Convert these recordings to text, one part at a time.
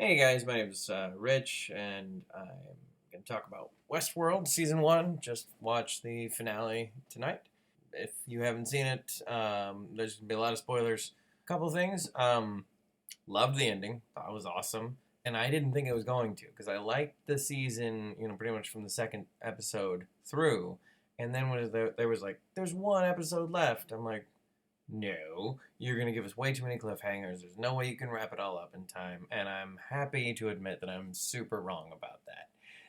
Hey guys, my name is Rich, and I'm going to talk about Westworld Season 1. Just watched the finale tonight. If you haven't seen it, there's going to be a lot of spoilers. A couple things. Loved the ending, thought it was awesome. And I didn't think it was going to, because I liked the season, pretty much from the second episode through. And then when there was like, there's one episode left, I'm like, no, you're going to give us way too many cliffhangers. There's no way you can wrap it all up in time. And I'm happy to admit that I'm super wrong about that.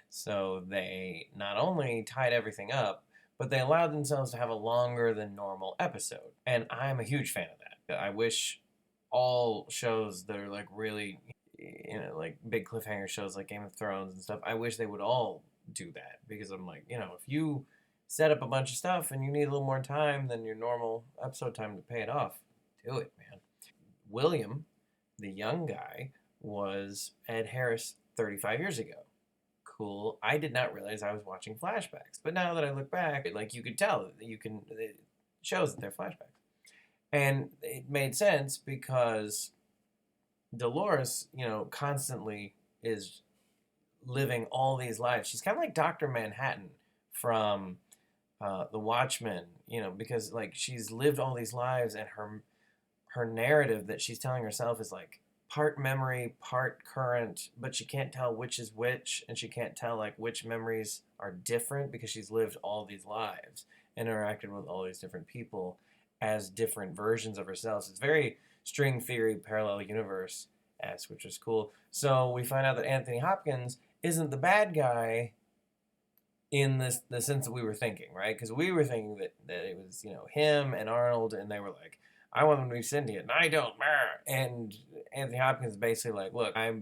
So they not only tied everything up, but they allowed themselves to have a longer than normal episode. And I'm a huge fan of that. I wish all shows that are like really, like big cliffhanger shows like Game of Thrones and stuff, I wish they would all do that because I'm like, if you set up a bunch of stuff and you need a little more time than your normal episode time to pay it off, do it, man. William, the young guy, was Ed Harris 35 years ago. Cool. I did not realize I was watching flashbacks, but now that I look back, like you could tell that it shows that they're flashbacks. And it made sense because Dolores, constantly is living all these lives. She's kind of like Dr. Manhattan from The Watchmen, because like she's lived all these lives, and her narrative that she's telling herself is like part memory, part current, but she can't tell which is which, and she can't tell like which memories are different because she's lived all these lives, interacted with all these different people as different versions of herself. So it's very string theory, parallel universe esque, which is cool. So we find out that Anthony Hopkins isn't the bad guy in the sense that we were thinking, right? Because we were thinking that it was him and Arnold, and they were like, I want them to be sentient, and I don't. And Anthony Hopkins is basically like, look, I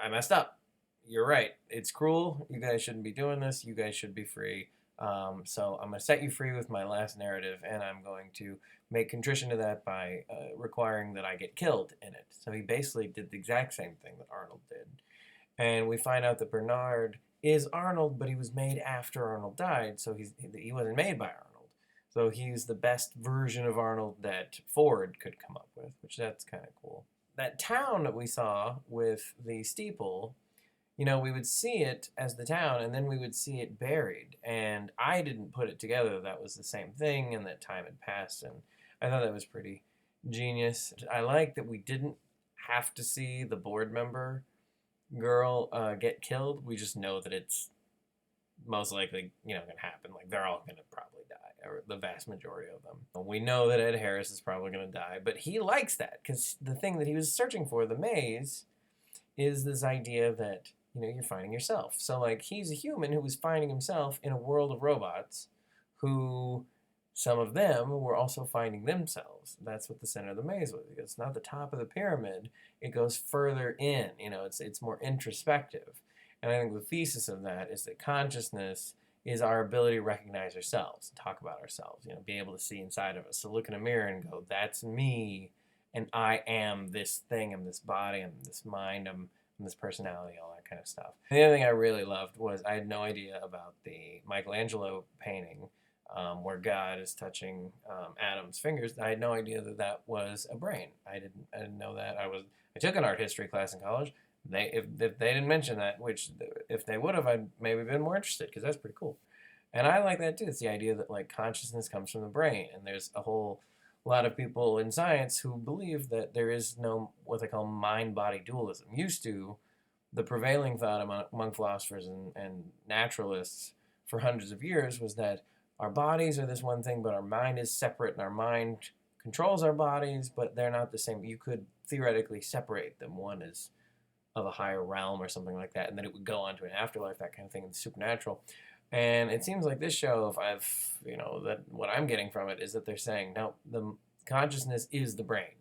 messed up. You're right. It's cruel. You guys shouldn't be doing this. You guys should be free. So I'm going to set you free with my last narrative, and I'm going to make contrition to that by requiring that I get killed in it. So he basically did the exact same thing that Arnold did. And we find out that Bernard is Arnold, but he was made after Arnold died, so he wasn't made by Arnold. So he's the best version of Arnold that Ford could come up with, which that's kind of cool. That town that we saw with the steeple, we would see it as the town, and then we would see it buried. And I didn't put it together that was the same thing and that time had passed, and I thought that was pretty genius. I like that we didn't have to see the board member girl get killed. We just know that it's most likely, gonna happen. Like they're all gonna probably die, or the vast majority of them. We know that Ed Harris is probably gonna die, but he likes that because the thing that he was searching for, the maze, is this idea that you're finding yourself. So like he's a human who was finding himself in a world of robots, who some of them were also finding themselves. That's what the center of the maze was. It's not the top of the pyramid. It goes further in. It's more introspective. And I think the thesis of that is that consciousness is our ability to recognize ourselves, talk about ourselves, be able to see inside of us. So look in a mirror and go, that's me, and I am this thing, I'm this body, I'm this mind, I'm this personality, all that kind of stuff. And the other thing I really loved was I had no idea about the Michelangelo painting where God is touching Adam's fingers. I had no idea that that was a brain. I didn't know that. I took an art history class in college. If they didn't mention that, which if they would have, I'd maybe been more interested because that's pretty cool. And I like that too. It's the idea that like consciousness comes from the brain, and there's a whole lot of people in science who believe that there is no what they call mind-body dualism. Used to, the prevailing thought among philosophers and naturalists for hundreds of years was that our bodies are this one thing, but our mind is separate, and our mind controls our bodies, but they're not the same. You could theoretically separate them. One is of a higher realm or something like that, and then it would go on to an afterlife, that kind of thing, in the supernatural. And it seems like this show, if that what I'm getting from it is that they're saying, no, the consciousness is the brain.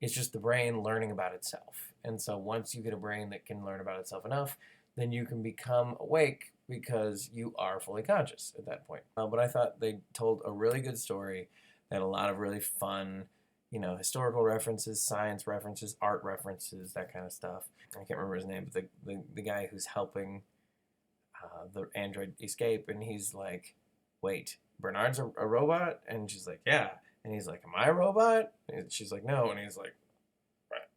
It's just the brain learning about itself. And so once you get a brain that can learn about itself enough, then you can become awake because you are fully conscious at that point. But I thought they told a really good story that had a lot of really fun, historical references, science references, art references, that kind of stuff. I can't remember his name, but the guy who's helping the android escape, and he's like, wait, Bernard's a robot? And she's like, yeah. And he's like, am I a robot? And she's like, no. And he's like,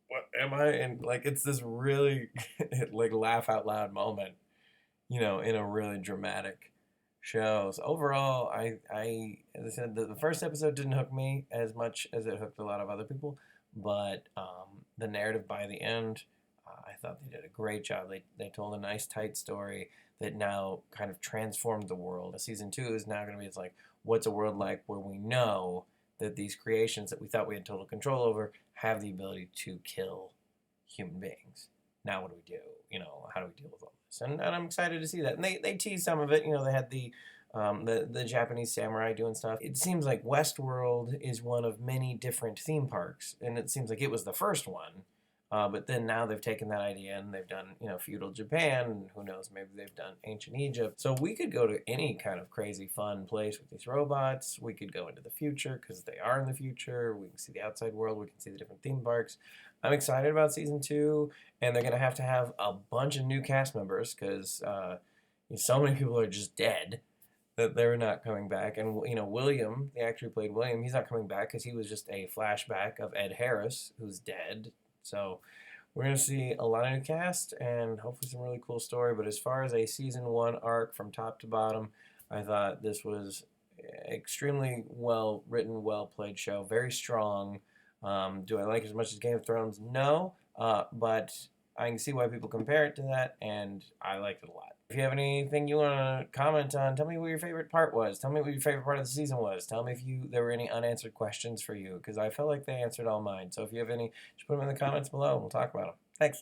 what am I? And like, it's this really like laugh out loud moment, in a really dramatic show. So overall, as I said, the first episode didn't hook me as much as it hooked a lot of other people, but the narrative by the end, I thought they did a great job. They told a nice, tight story that now kind of transformed the world. Season two is now going to be, it's like, what's a world like where we know that these creations that we thought we had total control over have the ability to kill human beings. Now what do we do? How do we deal with all this? And I'm excited to see that. And they teased some of it. They had the Japanese samurai doing stuff. It seems like Westworld is one of many different theme parks, and it seems like it was the first one. But then now they've taken that idea and they've done, feudal Japan, and who knows, maybe they've done ancient Egypt. So we could go to any kind of crazy fun place with these robots. We could go into the future because they are in the future. We can see the outside world. We can see the different theme parks. I'm excited about season two, and they're going to have a bunch of new cast members because so many people are just dead that they're not coming back. And, William, the actor who played William, he's not coming back because he was just a flashback of Ed Harris, who's dead. So we're going to see a lot of new cast and hopefully some really cool story. But as far as a season one arc from top to bottom, I thought this was extremely well written, well played show. Very strong. Do I like it as much as Game of Thrones? No. But I can see why people compare it to that, and I liked it a lot. If you have anything you want to comment on, tell me what your favorite part was. Tell me what your favorite part of the season was. Tell me if there were any unanswered questions for you, because I felt like they answered all mine. So if you have any, just put them in the comments below and we'll talk about them. Thanks.